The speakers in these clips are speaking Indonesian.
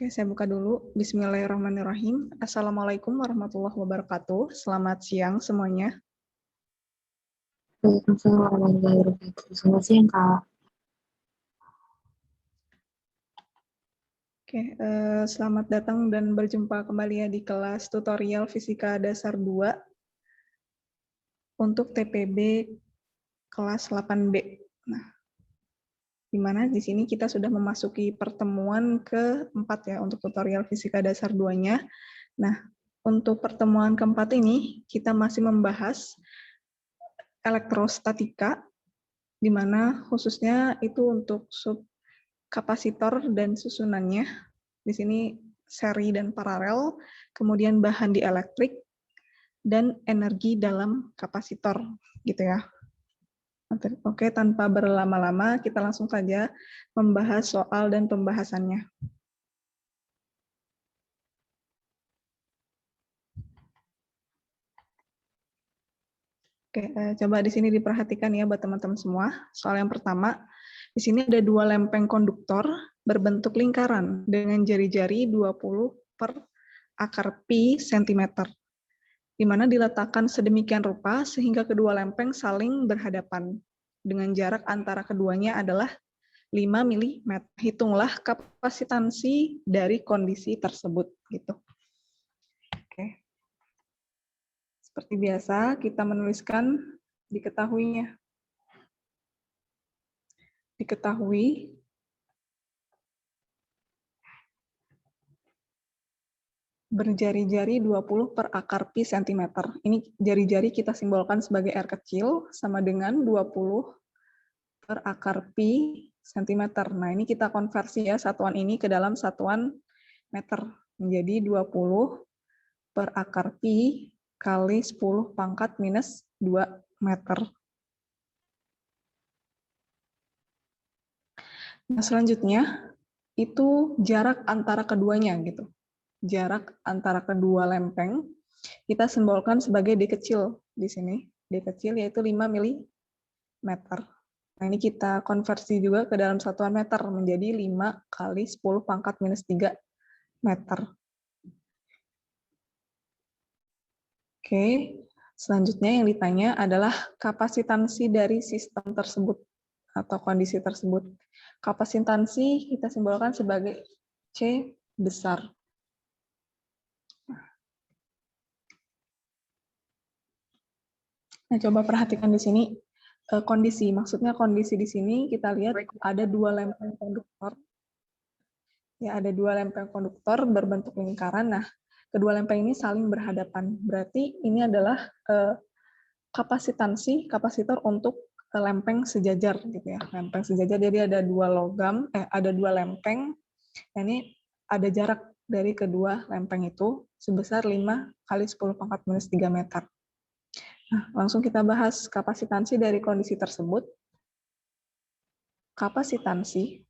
Oke, saya buka dulu. Bismillahirrahmanirrahim. Assalamualaikum warahmatullahi wabarakatuh. Selamat siang semuanya. Waalaikumsalam warahmatullahi wabarakatuh. Selamat siang, Kak. Oke, selamat datang dan berjumpa kembali ya di kelas tutorial Fisika Dasar 2 untuk TPB kelas 8B. Nah, di mana di sini kita sudah memasuki pertemuan keempat ya untuk tutorial Fisika Dasar 2-nya. Nah, untuk pertemuan keempat ini kita masih membahas elektrostatika, di mana khususnya itu untuk sub kapasitor dan susunannya. Di sini seri dan paralel, kemudian bahan dielektrik, dan energi dalam kapasitor, gitu ya. Oke, tanpa berlama-lama, kita langsung saja membahas soal dan pembahasannya. Oke, coba di sini diperhatikan ya buat teman-teman semua. Soal yang pertama, di sini ada dua lempeng konduktor berbentuk lingkaran dengan jari-jari 20 per akar pi cm, di mana diletakkan sedemikian rupa sehingga kedua lempeng saling berhadapan. Dengan jarak antara keduanya adalah 5 mm. Hitunglah kapasitansi dari kondisi tersebut. Gitu. Oke. Seperti biasa, kita menuliskan diketahuinya. Diketahui berjari-jari 20 per akar pi cm. Ini jari-jari kita simbolkan sebagai R kecil sama dengan 20 per akar pi cm. Nah, ini kita konversi ya satuan ini ke dalam satuan meter. Menjadi 20 per akar pi kali 10 pangkat minus 2 meter. Nah, selanjutnya itu jarak antara keduanya gitu. Jarak antara kedua lempeng kita simbolkan sebagai D kecil di sini. D kecil yaitu 5 mm. Nah, ini kita konversi juga ke dalam satuan meter menjadi 5 kali 10 pangkat minus 3 meter. Oke, selanjutnya yang ditanya adalah kapasitansi dari sistem tersebut atau kondisi tersebut. Kapasitansi kita simbolkan sebagai C besar. Nah, coba perhatikan di sini kondisi. Maksudnya kondisi di sini kita lihat ada dua lempeng konduktor. Ya, ada dua lempeng konduktor berbentuk lingkaran. Nah, kedua lempeng ini saling berhadapan. Berarti ini adalah kapasitansi kapasitor untuk lempeng sejajar gitu ya. Lempeng sejajar jadi ada dua logam, ada dua lempeng. Nah, ini ada jarak dari kedua lempeng itu sebesar 5 kali 10 pangkat minus 3 meter. Nah, langsung kita bahas kapasitansi dari kondisi tersebut. Kapasitansi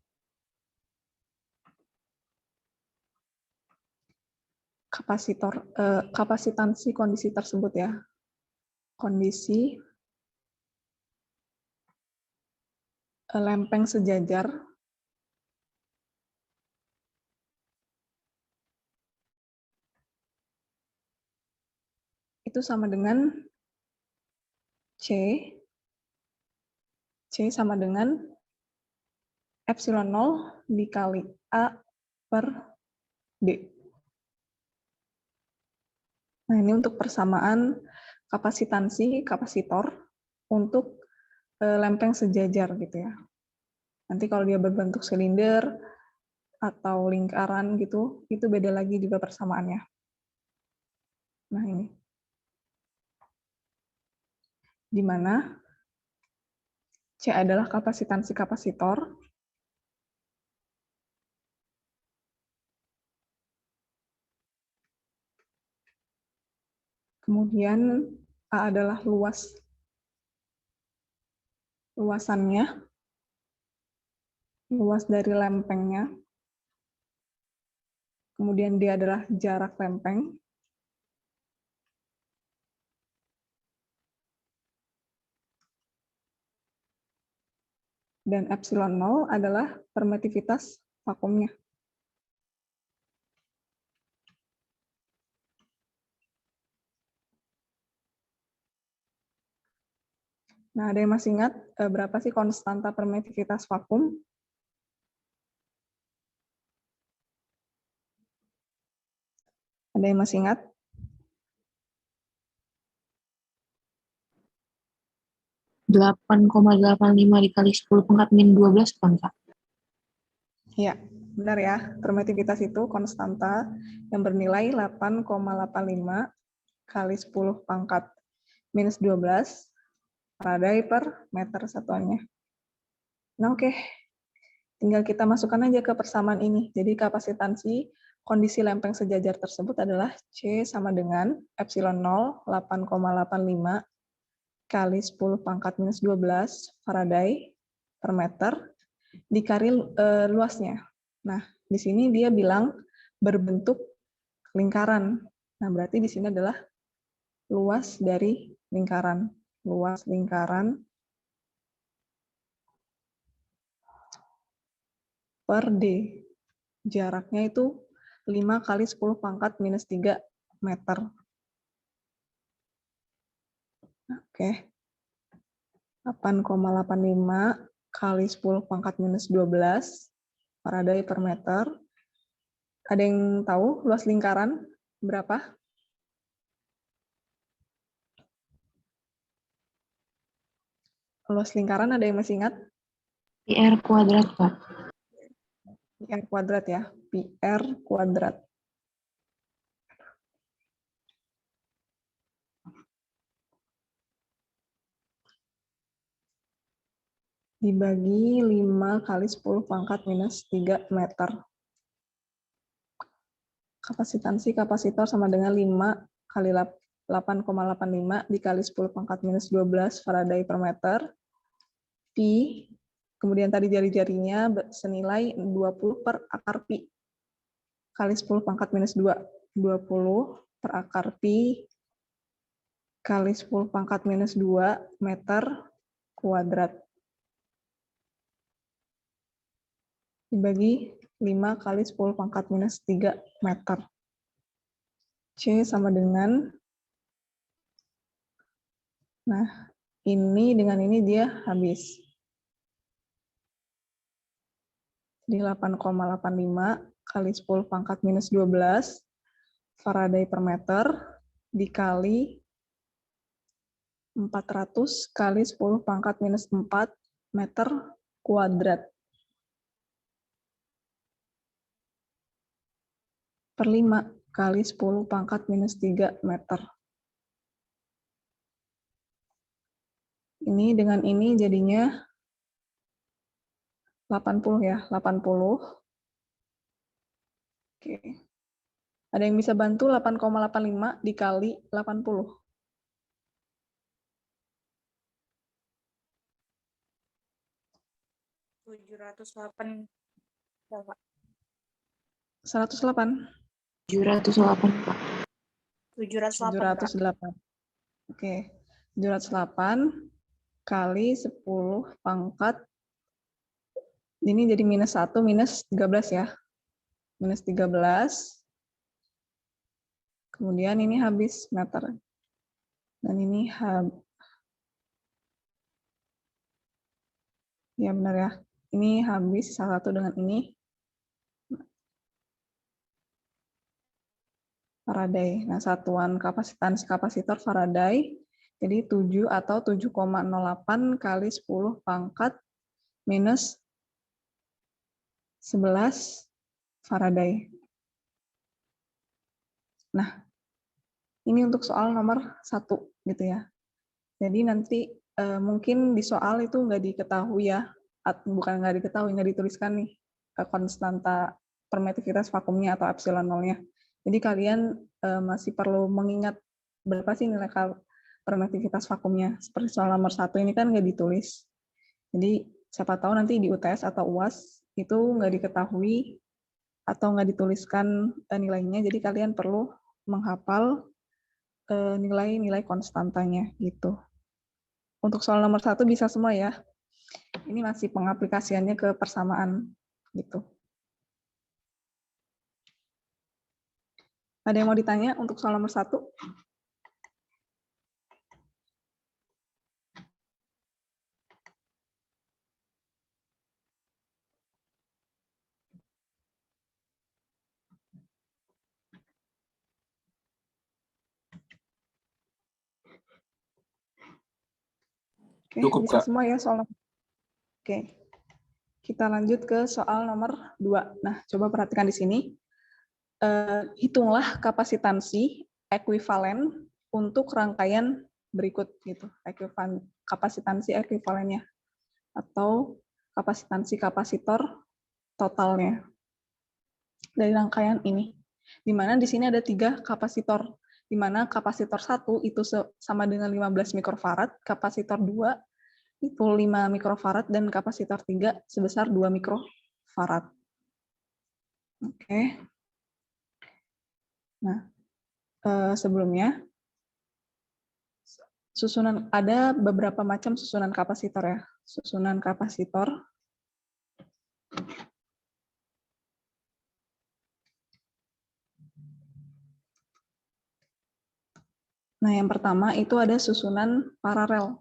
kapasitansi kondisi tersebut ya. Kondisi lempeng sejajar itu sama dengan C sama dengan epsilon 0 dikali A per D. Nah, ini untuk persamaan kapasitansi kapasitor untuk lempeng sejajar gitu ya. Nanti kalau dia berbentuk silinder atau lingkaran gitu, itu beda lagi juga persamaannya. Nah, ini. Di mana C adalah kapasitansi kapasitor, kemudian A adalah luasannya, luas dari lempengnya, kemudian D adalah jarak lempeng, dan epsilon 0 adalah permitivitas vakumnya. Nah, ada yang masih ingat berapa sih konstanta permitivitas vakum? Ada yang masih ingat? Delapan 8,85 dikali 10 pangkat min 12 kan, Kak? Iya, benar ya. Permitivitas itu konstanta yang bernilai 8,85 kali 10 pangkat minus 12 Faraday per meter satuannya. Nah, oke. Tinggal kita masukkan aja ke persamaan ini. Jadi kapasitansi kondisi lempeng sejajar tersebut adalah C sama dengan epsilon 0, 8,85 kali 10 pangkat minus 12 Faraday per meter dikali luasnya. Nah, di sini dia bilang berbentuk lingkaran. Nah, berarti di sini adalah luas dari lingkaran. Luas lingkaran per D. Jaraknya itu 5 kali 10 pangkat minus 3 meter. Oke. 8,85 kali 10 pangkat minus 12 Faraday per meter. Ada yang tahu luas lingkaran berapa? Luas lingkaran ada yang masih ingat? PR kuadrat, Kak. PR kuadrat ya. PR kuadrat. Dibagi 5 kali 10 pangkat minus 3 meter. Kapasitansi kapasitor sama dengan 5 kali 8,85 dikali 10 pangkat minus 12 Faraday per meter. Pi, kemudian tadi jari-jarinya senilai 20 per akar pi. Kali 10 pangkat minus 2. 20 per akar pi kali 10 pangkat minus 2 meter kuadrat. Dibagi 5 kali 10 pangkat minus 3 meter. C sama dengan, nah ini dengan ini dia habis. Di 8,85 kali 10 pangkat minus 12 Faraday per meter dikali 400 kali 10 pangkat minus 4 meter kuadrat. Per 5 kali 10 pangkat minus 3 meter. Ini dengan ini jadinya 80 ya, 80. Oke. Ada yang bisa bantu 8,85 dikali 80? 708 Bapak. 108. 708, Kak. 708, Kak. 708. Oke. 708 kali 10 pangkat. Ini jadi minus 1, minus 13 ya. Minus 13. Kemudian ini habis meter. Dan ini ya benar ya. Ini habis salah satu dengan ini. Faraday. Nah, satuan kapasitansi kapasitor Faraday jadi 7 atau 7,08 kali 10 pangkat minus 11 Faraday. Nah, ini untuk soal nomor 1 gitu ya. Jadi nanti mungkin di soal itu nggak diketahui ya, bukan nggak diketahui, nggak dituliskan nih konstanta permitivitas vakumnya atau epsilon nolnya. Jadi kalian masih perlu mengingat berapa sih nilai permitivitas vakumnya. Seperti soal nomor 1 ini kan nggak ditulis. Jadi siapa tahu nanti di UTS atau UAS itu nggak diketahui atau nggak dituliskan nilainya. Jadi kalian perlu menghafal nilai-nilai konstantanya gitu. Untuk soal nomor 1 bisa semua ya. Ini masih pengaplikasiannya ke persamaan gitu. Ada yang mau ditanya untuk soal nomor 1? Oke, Cukup, bisa Kak. semua ya soal. Oke. Kita lanjut ke soal nomor 2. Nah, coba perhatikan di sini. Hitunglah kapasitansi ekuivalen untuk rangkaian berikut gitu. Kapasitansi ekuivalennya atau kapasitansi kapasitor totalnya dari rangkaian ini. Di mana di sini ada 3 kapasitor, di mana kapasitor 1 itu sama dengan 15 mikrofarad, kapasitor 2 itu 5 mikrofarad, dan kapasitor 3 sebesar 2 mikrofarad. Oke. Nah, sebelumnya ada beberapa macam susunan kapasitor ya. Susunan kapasitor nah, yang pertama itu ada susunan paralel.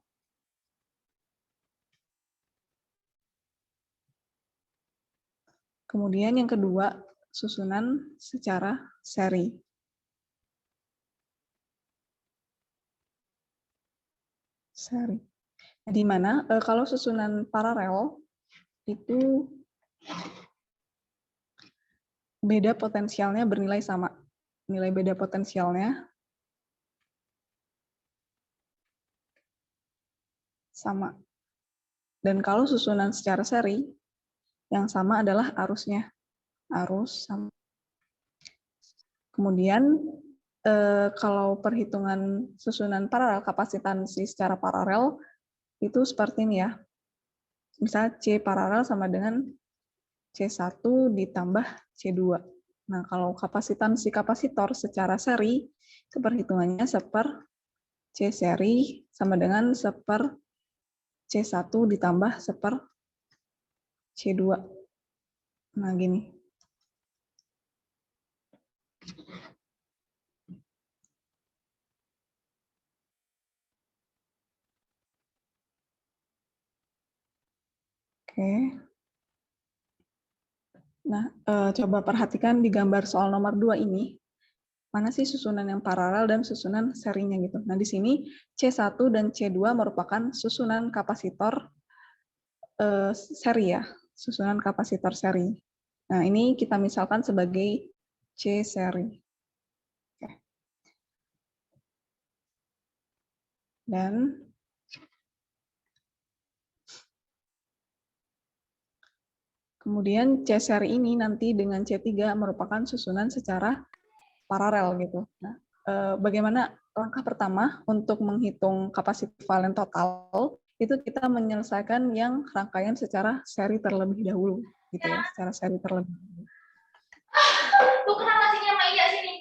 Kemudian yang kedua, susunan secara seri. Di mana kalau susunan paralel itu beda potensialnya bernilai sama. Nilai beda potensialnya sama. Dan kalau susunan secara seri, yang sama adalah arusnya. Arus sama. Kemudian kalau perhitungan susunan paralel, kapasitansi secara paralel, itu seperti ini ya. Misalnya C paralel sama dengan C1 ditambah C2. Nah, kalau kapasitansi kapasitor secara seri, itu perhitungannya seper C seri sama dengan seper C1 ditambah seper C2. Nah, gini. Oke. Nah, coba perhatikan di gambar soal nomor 2 ini. Mana sih susunan yang paralel dan susunan serinya gitu. Nah, di sini C1 dan C2 merupakan susunan kapasitor seri ya, susunan kapasitor seri. Nah, ini kita misalkan sebagai C seri. Oke. Dan kemudian C seri ini nanti dengan C3 merupakan susunan secara paralel gitu. Nah, bagaimana langkah pertama untuk menghitung kapasitor valen total? Itu kita menyelesaikan yang rangkaian secara seri terlebih dahulu, gitu ya, secara seri terlebih dahulu. Tuh kenapa nasinya Maya sini?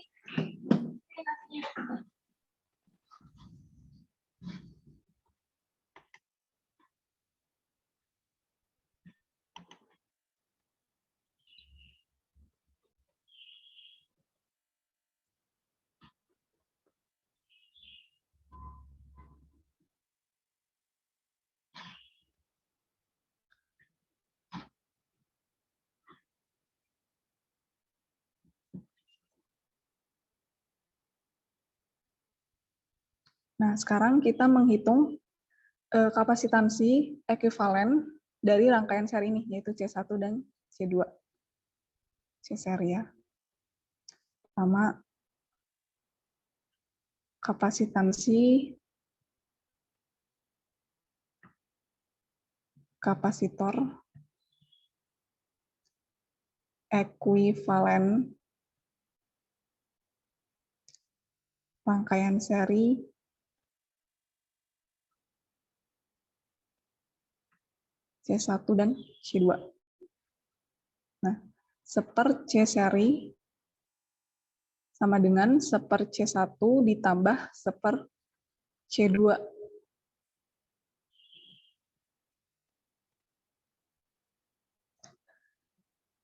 Nah, sekarang kita menghitung kapasitansi ekuivalen dari rangkaian seri ini, yaitu C1 dan C2. C seri ya. Sama kapasitansi kapasitor ekuivalen rangkaian seri C1 dan C2. Nah, seper C seri sama dengan seper C1 ditambah seper C2.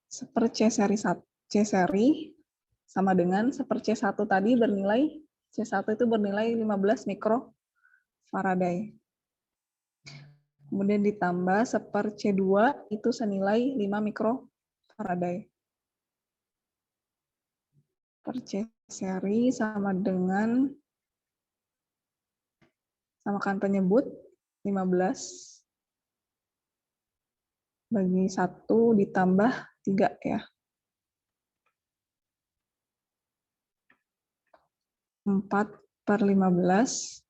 Seper C seri sama dengan seper C1 tadi bernilai, C1 itu bernilai 15 mikrofaraday. Kemudian ditambah seper C2 itu senilai 5 mikrofaraday. Per C seri sama dengan, samakan penyebut, 15 bagi 1 ditambah 3 ya. 4/15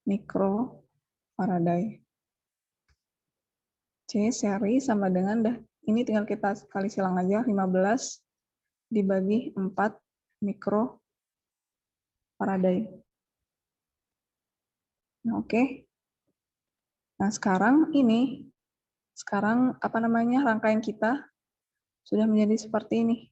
mikrofarad. C seri sama dengan, ini tinggal kita kali silang aja, 15 dibagi 4 mikrofarad. Nah, oke. Nah, sekarang rangkaian kita sudah menjadi seperti ini.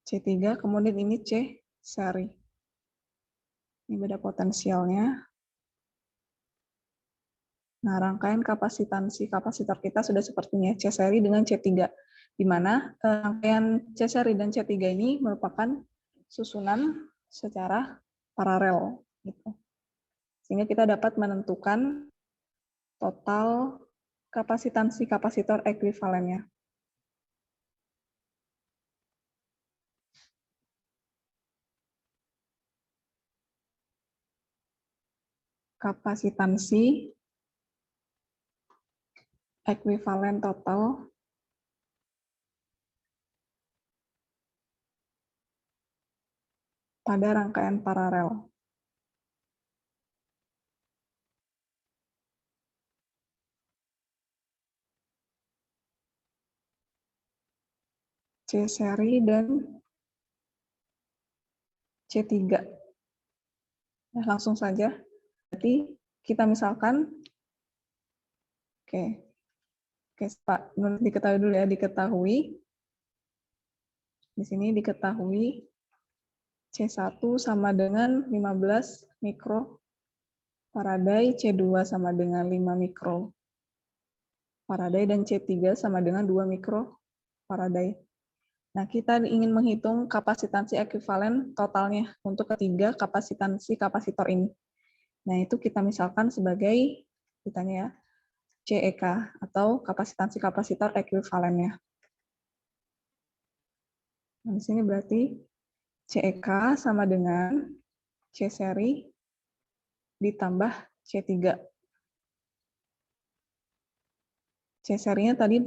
C3, kemudian ini C seri. Ini beda potensialnya. Nah, rangkaian kapasitansi kapasitor kita sudah sepertinya C seri dengan C3, di mana rangkaian C seri dan C3 ini merupakan susunan secara paralel. Gitu. Sehingga kita dapat menentukan total kapasitansi kapasitor ekuivalennya. Kapasitansi ekuivalen total pada rangkaian paralel. C seri dan C3. Nah, langsung saja. Berarti kita misalkan, oke Pak, diketahui dulu ya, diketahui. Di sini diketahui C1 sama dengan 15 mikrofarad, C2 sama dengan 5 mikrofarad, dan C3 sama dengan 2 mikrofarad. Nah, kita ingin menghitung kapasitansi ekuivalen totalnya untuk ketiga kapasitansi kapasitor ini. Nah, itu kita misalkan sebagai, ditanya ya, CEK atau kapasitansi kapasitor ekuivalennya. Nah, di sini berarti CEK sama dengan C seri ditambah C3. C serinya tadi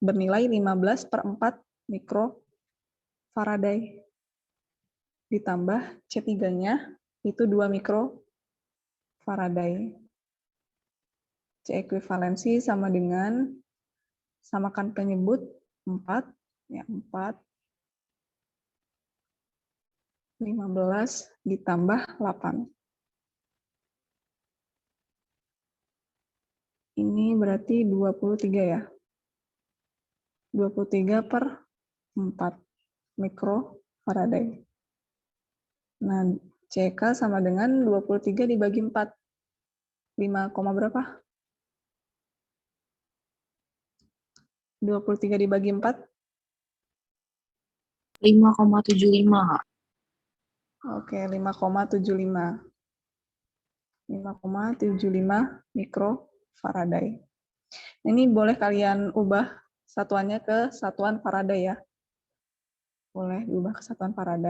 bernilai 15/4 mikrofarad. Ditambah C3-nya itu 2 mikrofarad. C ekuivalensi sama dengan, samakan penyebut 4, ya 4, 15 ditambah 8. Ini berarti 23 ya. 23/4 mikrofarad. Nah, CK sama dengan 23 dibagi 4. 5, berapa? 23 dibagi 4? 5,75. Oke, 5,75. 5,75 mikrofarad. Ini boleh kalian ubah satuannya ke satuan farad ya. Boleh diubah ke satuan farad.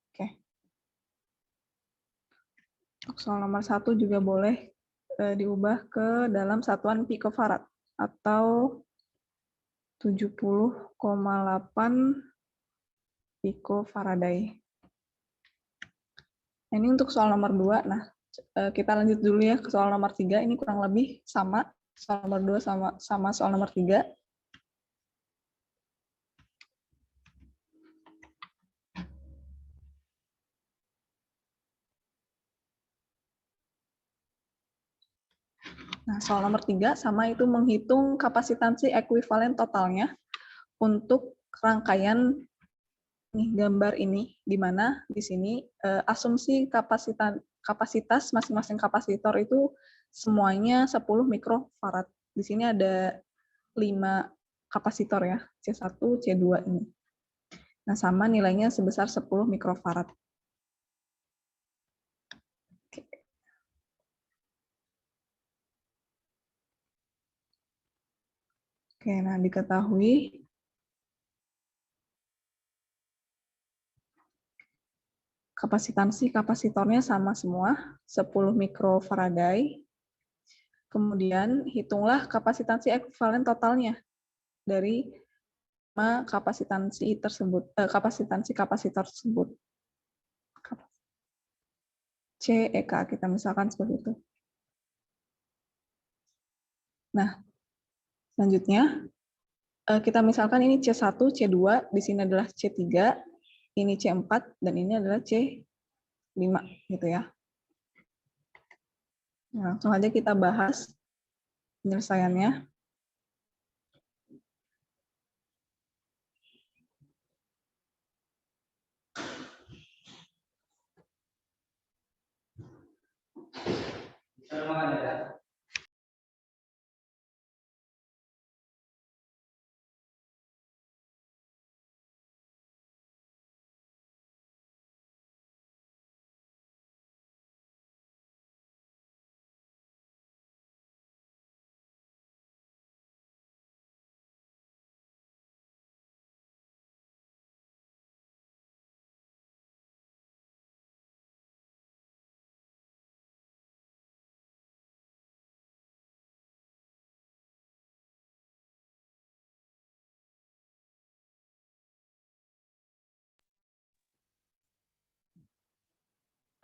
Oke. Untuk soal nomor 1 juga boleh diubah ke dalam satuan pikofarad atau 70,8 pikofarad. Ini untuk soal nomor 2. Nah, kita lanjut dulu ya ke soal nomor 3. Ini kurang lebih sama. Soal nomor 2 sama soal nomor 3. Nah, soal nomor 3 sama, itu menghitung kapasitansi ekuivalen totalnya untuk rangkaian gambar ini, di mana di sini asumsi kapasitas masing-masing kapasitor itu semuanya 10 mikrofarad. Di sini ada 5 kapasitor ya, C1, C2 ini. Nah, sama nilainya sebesar 10 mikrofarad. Oke, nah diketahui kapasitansi kapasitornya sama semua, 10 mikrofarad. Kemudian hitunglah kapasitansi ekuivalen totalnya dari kapasitansi tersebut, kapasitansi kapasitor tersebut. CEK kita misalkan seperti itu. Nah, selanjutnya kita misalkan ini C1, C2, di sini adalah C3, ini C4, dan ini adalah C5 gitu ya. Nah, langsung aja kita bahas penyelesaiannya.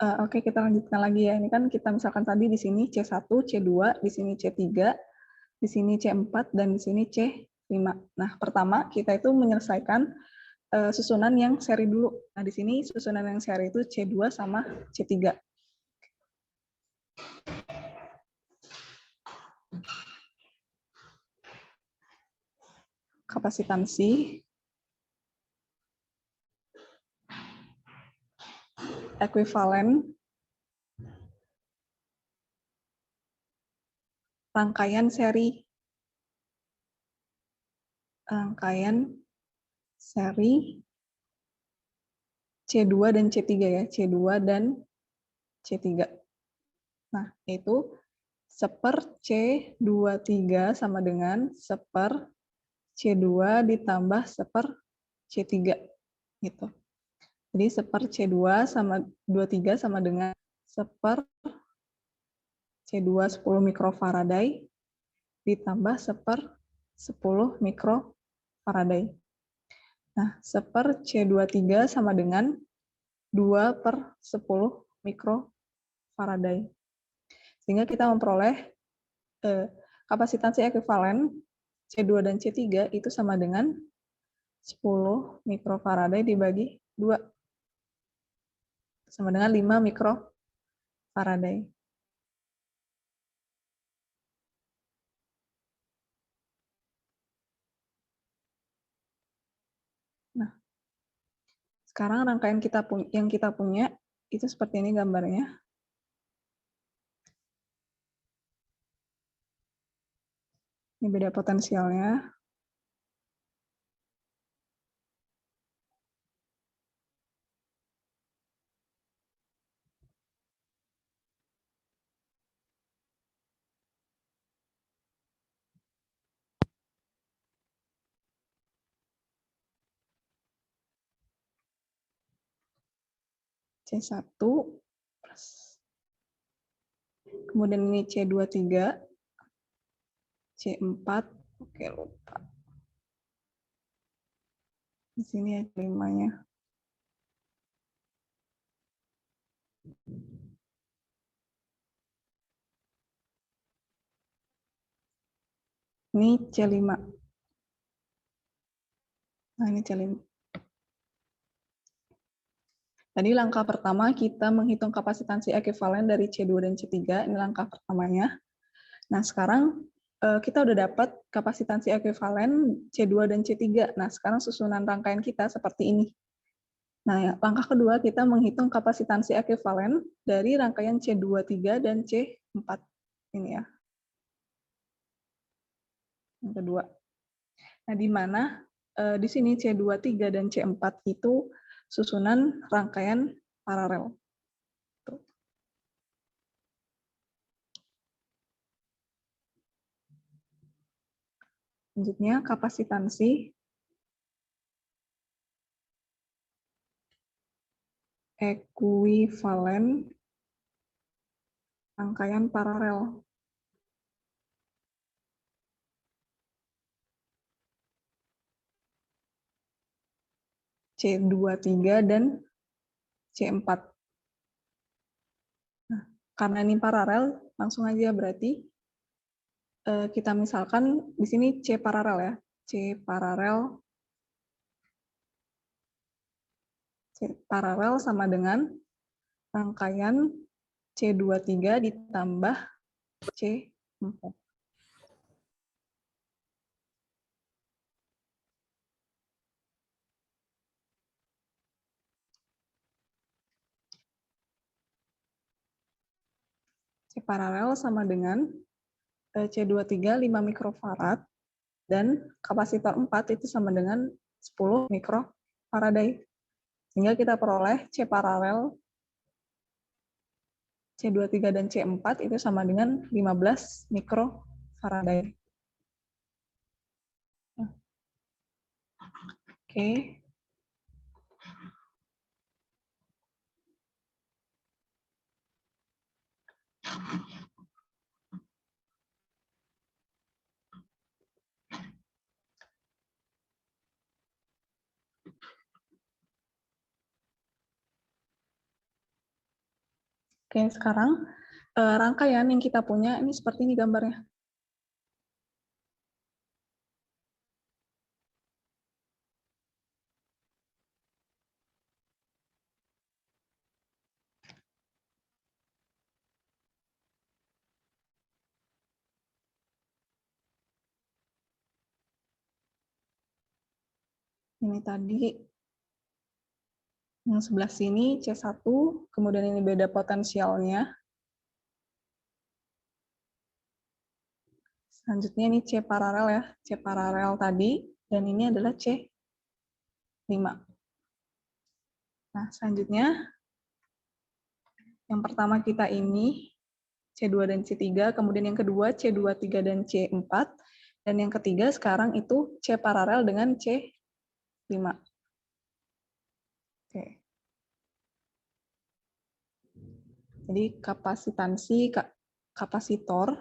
Oke, kita lanjutkan lagi ya. Ini kan kita misalkan tadi di sini C1, C2, di sini C3, di sini C4, dan di sini C5. Nah, pertama kita itu menyelesaikan susunan yang seri dulu. Nah, di sini susunan yang seri itu C2 sama C3. Kapasitansi ekuivalen rangkaian seri C2 dan C3 ya, C2 dan C3. Nah, itu 1/C23 sama dengan 1/C2 ditambah 1/C3 gitu. Jadi 1/C2 sama 23 sama dengan 1/C2 10 mikrofarad ditambah 1/10 mikrofarad. Nah, 1/C23 sama dengan 2/10 mikrofarad. Sehingga kita memperoleh kapasitansi ekuivalen C2 dan C3 itu sama dengan 10 mikrofarad dibagi 2. Sama dengan 5 mikrofarad. Nah, sekarang rangkaian yang kita punya itu seperti ini gambarnya. Ini beda potensialnya. C1, kemudian ini C23, C4, oke lupa. Di sini ya C5-nya. Ini C5. Nah, ini C5. Tadi langkah pertama kita menghitung kapasitansi ekuivalen dari C2 dan C3, ini langkah pertamanya. Nah, sekarang kita udah dapat kapasitansi ekuivalen C2 dan C3. Nah, sekarang susunan rangkaian kita seperti ini. Nah, langkah kedua kita menghitung kapasitansi ekuivalen dari rangkaian C23 dan C4. Ini ya. Yang kedua. Nah, di mana di sini C23 dan C4 itu susunan rangkaian paralel. Tuh. Selanjutnya kapasitansi ekuivalen rangkaian paralel. C23 dan C4. Nah, karena ini paralel, langsung aja berarti kita misalkan di sini C paralel ya. C paralel sama dengan rangkaian C23 ditambah C4. C paralel sama dengan C23 5 mikrofarad dan kapasitor 4 itu sama dengan 10 mikrofarad. Sehingga kita peroleh C paralel C23 dan C4 itu sama dengan 15 mikrofarad. Oke. Oke, sekarang rangkaian yang kita punya ini seperti ini gambarnya. Ini tadi yang sebelah sini C1, kemudian ini beda potensialnya. Selanjutnya ini C paralel ya, C paralel tadi, dan ini adalah C5. Nah, selanjutnya yang pertama kita ini C2 dan C3, kemudian yang kedua C23 dan C4, dan yang ketiga sekarang itu C paralel dengan C5. Oke. Jadi kapasitansi kapasitor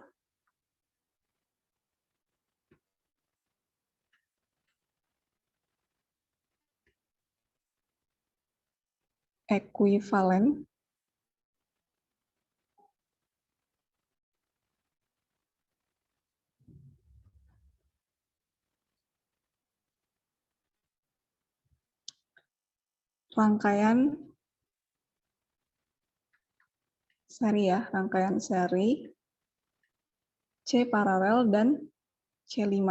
ekuivalen rangkaian seri ya, rangkaian seri C paralel dan C5.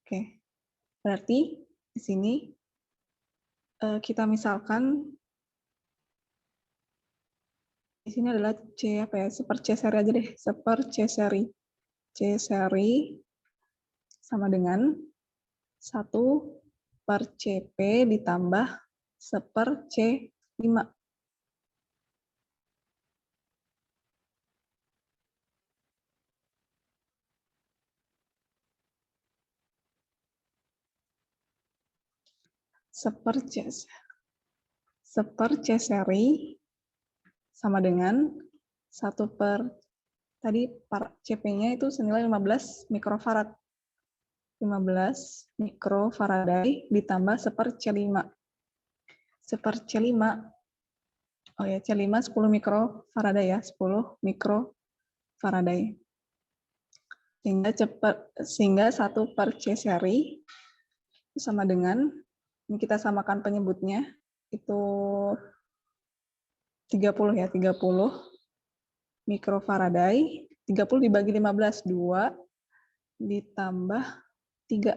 Oke. Berarti di sini kita misalkan di sini adalah C apa ya? Seper C seri aja deh, seper C seri. C seri sama dengan 1 per CP ditambah seper C5. Seper C seri sama dengan 1 per tadi CP-nya itu senilai 15 mikrofarad. 15 mikrofarad ditambah seper C5. Seper C5, oh ya, C5 10 mikrofarad ya, 10 mikrofarad. Sehingga 1 per C seri itu sama dengan, ini kita samakan penyebutnya, itu 30 ya, 30 mikrofarad. 30 dibagi 15, 2 ditambah 3.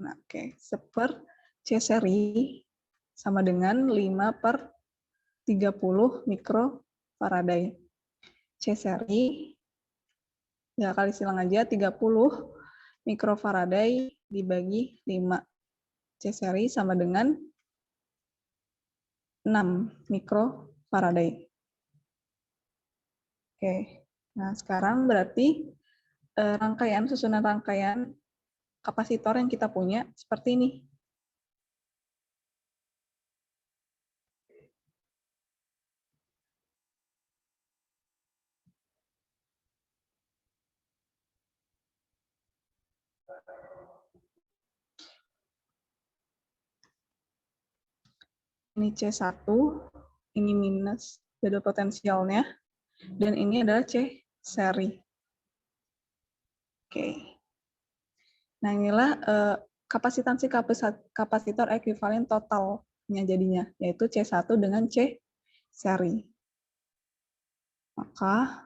Nah, oke. Seper C seri sama dengan 5 per 30 mikrofarad. C seri, ya kali silang aja, 30 mikrofarad dibagi 5. C seri sama dengan 6 mikrofarad. Oke, nah sekarang berarti susunan rangkaian kapasitor yang kita punya seperti ini. Ini C1, ini minus, beda potensialnya, dan ini adalah C seri. Oke. Nah, inilah kapasitansi kapasitor ekuivalen totalnya jadinya, yaitu C1 dengan C seri. Maka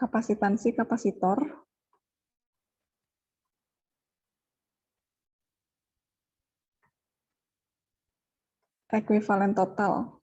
kapasitansi kapasitor ekuivalen total